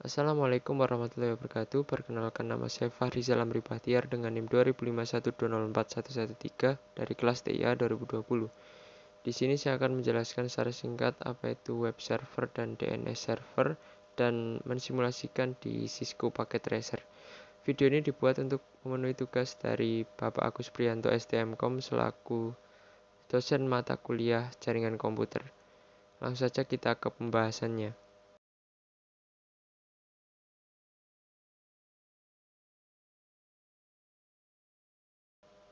Assalamualaikum warahmatullahi wabarakatuh. Perkenalkan, nama saya Fahri Zalam Bahtiar dengan NIM 2051204113 dari kelas TIA 2020. Di sini saya akan menjelaskan secara singkat apa itu web server dan DNS server dan mensimulasikan di Cisco Packet Tracer. Video ini dibuat untuk memenuhi tugas dari Bapak Agus Priyanto STMkom selaku dosen mata kuliah jaringan komputer. Langsung saja kita ke pembahasannya.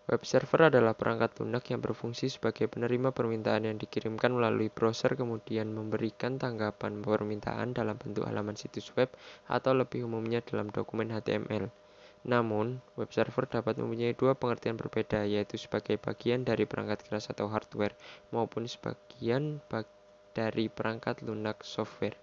Web server adalah perangkat lunak yang berfungsi sebagai penerima permintaan yang dikirimkan melalui browser, kemudian memberikan tanggapan permintaan dalam bentuk halaman situs web atau lebih umumnya dalam dokumen HTML. Namun, web server dapat mempunyai dua pengertian berbeda, yaitu sebagai bagian dari perangkat keras atau hardware maupun sebagian dari perangkat lunak software.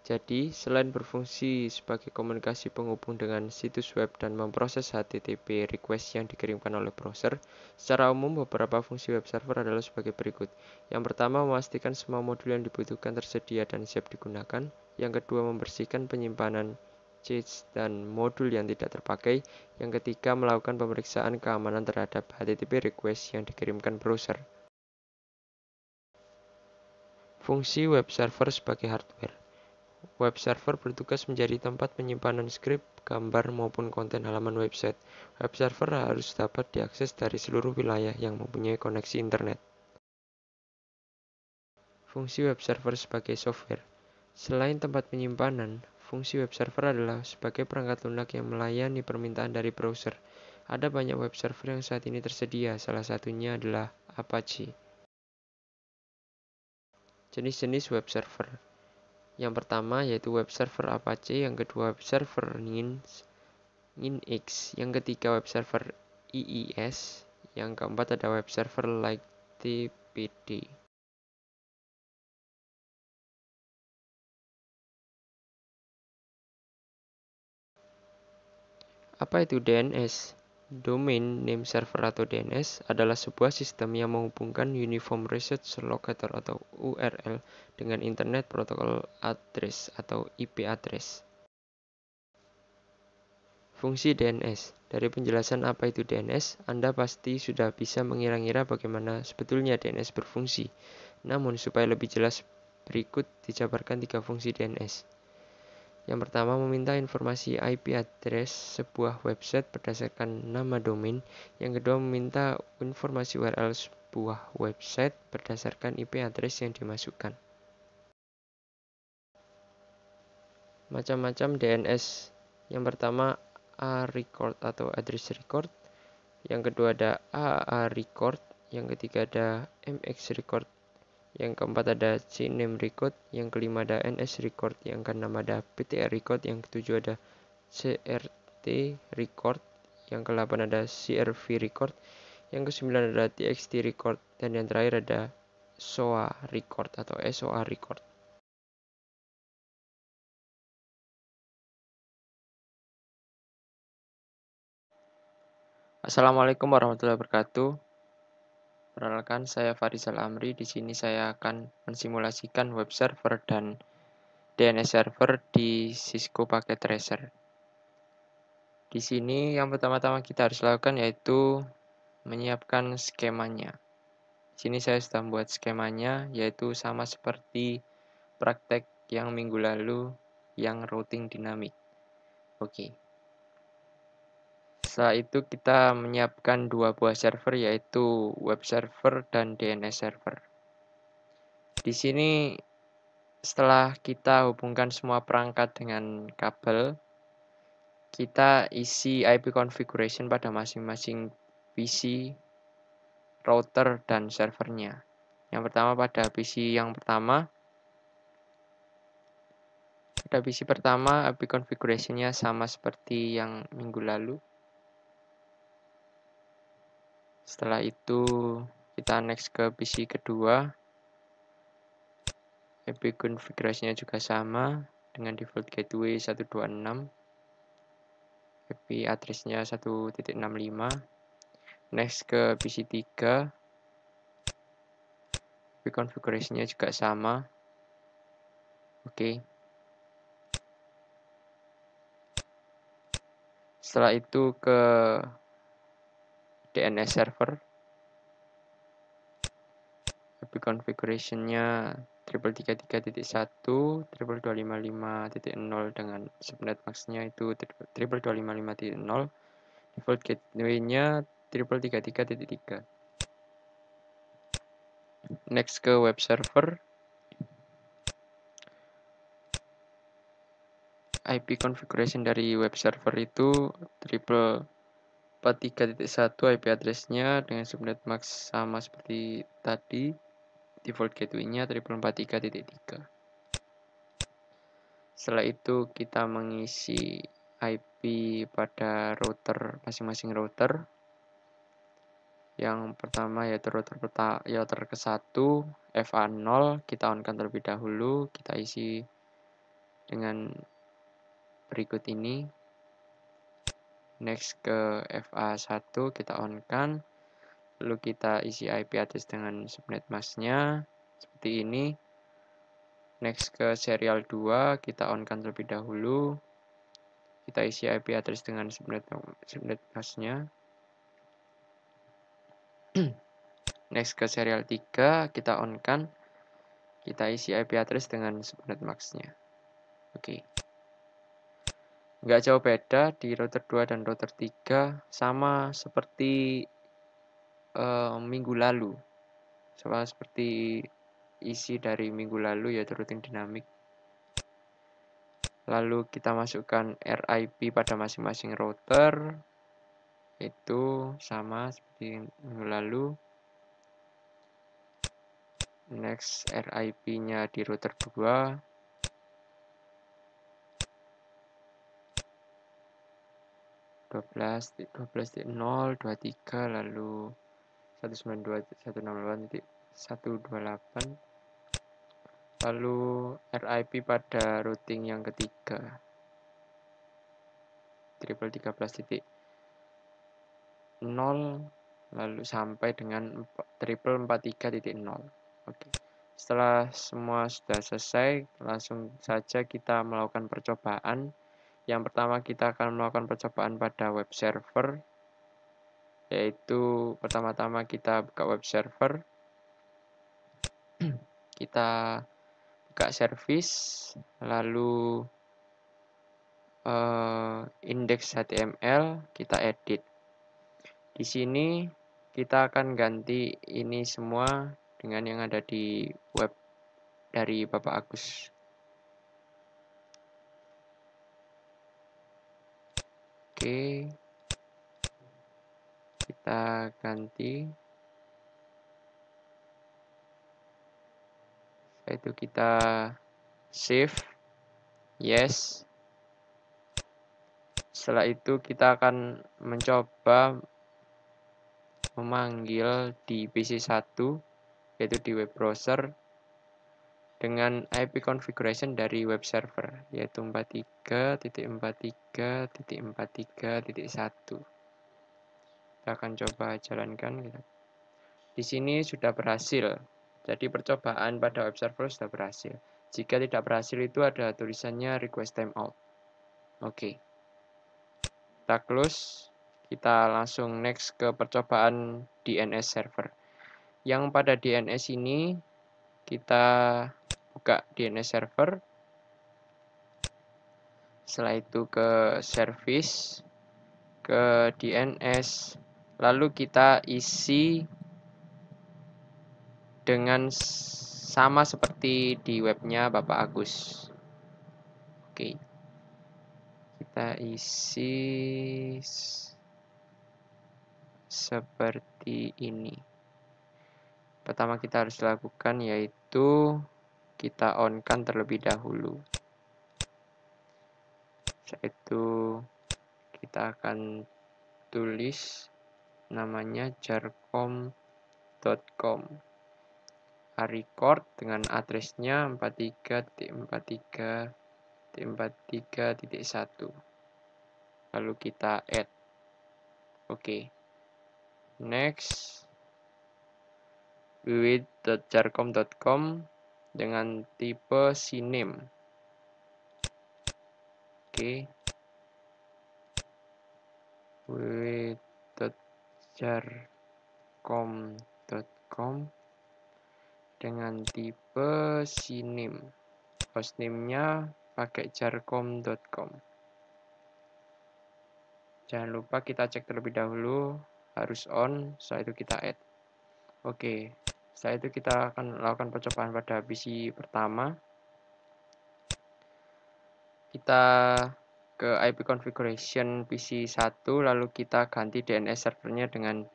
Jadi, selain berfungsi sebagai komunikasi penghubung dengan situs web dan memproses HTTP request yang dikirimkan oleh browser, secara umum beberapa fungsi web server adalah sebagai berikut. Yang pertama, memastikan semua modul yang dibutuhkan tersedia dan siap digunakan. Yang kedua, membersihkan penyimpanan cache dan modul yang tidak terpakai. Yang ketiga, melakukan pemeriksaan keamanan terhadap HTTP request yang dikirimkan browser. Fungsi web server sebagai hardware. Web server bertugas menjadi tempat penyimpanan skrip, gambar, maupun konten halaman website. Web server harus dapat diakses dari seluruh wilayah yang mempunyai koneksi internet. Fungsi web server sebagai software. Selain tempat penyimpanan, fungsi web server adalah sebagai perangkat lunak yang melayani permintaan dari browser. Ada banyak web server yang saat ini tersedia, salah satunya adalah Apache. Jenis-jenis web server. Yang pertama yaitu web server Apache, yang kedua web server NGINX, yang ketiga web server IIS, yang keempat ada web server like TPD. Apa itu DNS? Domain Name Server atau DNS adalah sebuah sistem yang menghubungkan Uniform Resource Locator atau URL dengan Internet Protocol Address atau IP address. Fungsi DNS. Dari penjelasan apa itu DNS, Anda pasti sudah bisa mengira-ngira bagaimana sebetulnya DNS berfungsi. Namun, supaya lebih jelas, berikut dijabarkan 3 fungsi DNS. Yang pertama, meminta informasi IP address sebuah website berdasarkan nama domain. Yang kedua, meminta informasi URL sebuah website berdasarkan IP address yang dimasukkan. Macam-macam DNS. Yang pertama, A record atau address record. Yang kedua ada AA record. Yang ketiga ada MX record. Yang keempat ada CNAME record, yang kelima ada NS record, yang keenam ada PTR record, yang ketujuh ada CRT record, yang ke-8 ada CRV record, yang ke-9 ada TXT record, dan yang terakhir ada SOA record atau SOA record. Assalamualaikum warahmatullahi wabarakatuh. Perkenalkan, saya Farizal Amri. Di sini saya akan mensimulasikan web server dan DNS server di Cisco Packet Tracer. Di sini yang pertama-tama kita harus lakukan yaitu menyiapkan skemanya. Di sini saya sudah membuat skemanya, yaitu sama seperti praktek yang minggu lalu yang routing dinamik. Oke. Setelah itu kita menyiapkan 2 buah server, yaitu web server dan DNS server. Di sini setelah kita hubungkan semua perangkat dengan kabel, kita isi IP configuration pada masing-masing PC, router, dan servernya. Yang pertama pada PC yang pertama, IP configuration-nya sama seperti yang minggu lalu. Setelah itu kita next ke PC kedua, IP configuration-nya juga sama dengan default gateway 126. IP address-nya 1.65. Next ke PC 3. IP configuration-nya juga sama. Oke. Setelah itu ke DNS server, IP configuration-nya 333.1, 225.5.0 dengan subnet max-nya itu 225.5.0, default gateway-nya 333.3. Next ke web server, IP configuration dari web server itu 343.1 IP address-nya dengan subnet max sama seperti tadi, default gateway-nya 343.3. Setelah itu kita mengisi IP pada router masing-masing router. Yang pertama yaitu router ke-1 FA0 kita on-kan terlebih dahulu, kita isi dengan berikut ini. Next ke FA1 kita on-kan, lalu kita isi IP address dengan subnet mask-nya seperti ini. Next ke serial 2 kita on-kan terlebih dahulu, kita isi IP address dengan subnet mask-nya. Next ke serial 3 kita on-kan, kita isi IP address dengan subnet max-nya. Oke. Nggak jauh beda di router 2 dan router 3, sama seperti minggu lalu. Sama seperti isi dari minggu lalu yaitu routing dinamik. Lalu kita masukkan RIP pada masing-masing router. Itu sama seperti minggu lalu. Next RIP-nya di router 2. 12.0, 23, lalu 192.168.128, lalu RIP pada routing yang ketiga 13.0, lalu sampai dengan 443.0. Oke. Setelah semua sudah selesai, langsung saja kita melakukan percobaan. Yang pertama kita akan melakukan percobaan pada web server, yaitu pertama-tama kita buka web server, kita buka service, lalu index HTML, kita edit. Di sini kita akan ganti ini semua dengan yang ada di web dari Bapak Agus. Oke, kita ganti. Setelah itu kita save, yes. Setelah itu kita akan mencoba memanggil di PC1, yaitu di web browser, dengan IP configuration dari web server, yaitu 43.43.43.1. Kita akan coba jalankan. Di sini sudah berhasil. Jadi percobaan pada web server sudah berhasil. Jika tidak berhasil itu ada tulisannya request timeout. Oke. Kita close. Kita langsung next ke percobaan DNS server. Yang pada DNS ini kita buka DNS server. Setelah itu ke service, ke DNS, lalu kita isi dengan sama seperti di webnya Bapak Agus. Oke, kita isi seperti ini. Pertama kita harus lakukan yaitu kita on-kan terlebih dahulu. Setelah itu kita akan tulis namanya jarcom.com. Record dengan address-nya 43.43.43.1. Lalu kita add. Oke. Next. with.jarcom.com dengan tipe CNAME. Oke. www.jarcom.com dengan tipe siname. Hostname-nya pakai jarcom.com. Jangan lupa kita cek terlebih dahulu, harus on, setelah itu kita add. Oke, setelah itu kita akan lakukan percobaan pada PC pertama. Kita ke IP configuration PC 1, lalu kita ganti DNS servernya dengan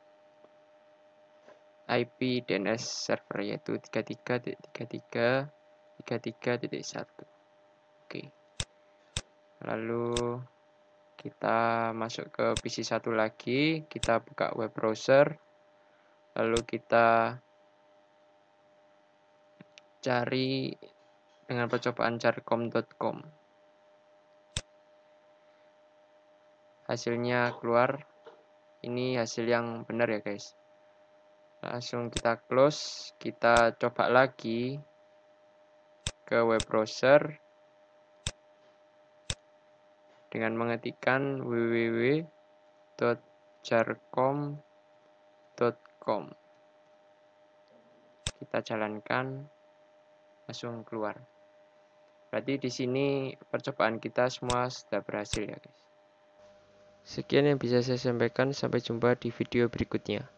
IP DNS server yaitu 33.33.33.1. Oke. Lalu kita masuk ke PC 1 lagi, kita buka web browser, lalu kita cari dengan percobaan jarcom.com. Hasilnya keluar, ini hasil yang benar ya guys. Langsung kita close, kita coba lagi ke web browser dengan mengetikkan www.jarcom.com. Kita jalankan, langsung keluar. Berarti di sini percobaan kita semua sudah berhasil ya guys. Sekian yang bisa saya sampaikan, sampai jumpa di video berikutnya.